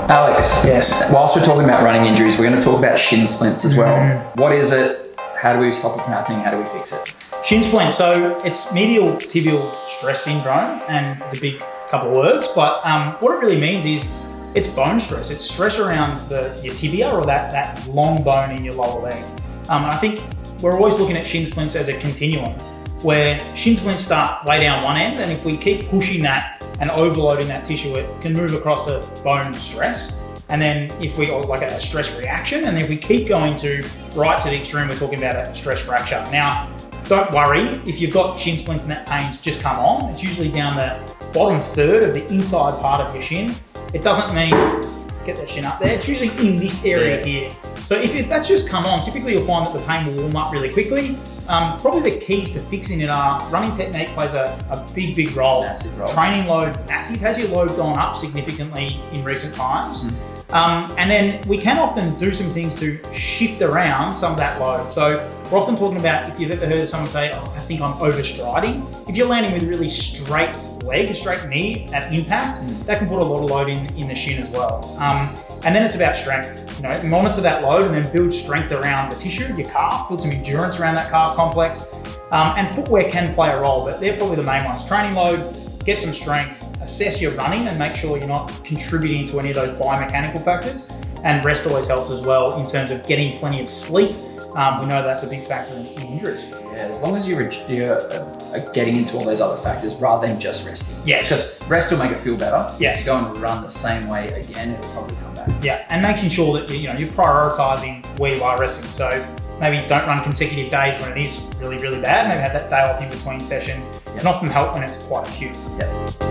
Alex, Yes. whilst we're talking about running injuries, we're going to talk about shin splints as well. What is it? How do we stop it from happening? How do we fix it? Shin splints. So it's medial tibial stress syndrome, and it's a big couple of words, but what it really means is it's bone stress. It's stress around your tibia, or that long bone in your lower leg. And I think we're always looking at shin splints as a continuum, where shin splints start way down one end, and if we keep pushing that and overloading that tissue, it can move across to bone stress. And then if we like a stress reaction, and if we keep going right to the extreme, we're talking about a stress fracture. Now, don't worry if you've got shin splints and that pain's just come on. It's usually down the bottom third of the inside part of your shin. It doesn't mean, get that shin up there, it's usually in this area here. So if that's just come on, typically you'll find that the pain will warm up really quickly. Probably the keys to fixing it are running technique plays a big role. Massive role. Training load, massive. Has your load gone up significantly in recent times? And then we can often do some things to shift around some of that load. So we're often talking about, if you've ever heard someone say, oh, I think I'm overstriding. If you're landing with a really straight leg, a straight knee at impact, that can put a lot of load in the shin as well. And then it's about strength. Monitor that load and then build strength around the tissue, your calf, build some endurance around that calf complex. And footwear can play a role, but they're probably the main ones. Training load, get some strength, assess your running and make sure you're not contributing to any of those biomechanical factors. And rest always helps as well in terms of getting plenty of sleep. We know that's a big factor in injuries. Yeah, as long as you're getting into all those other factors rather than just resting. Yes. Because rest will make it feel better. Yes. If you go and run the same way again, it'll probably come back. Yeah, and making sure that you're prioritizing where you are resting. So maybe don't run consecutive days when it is really, really bad. Maybe have that day off in between sessions. It can often help when it's quite acute. Yeah.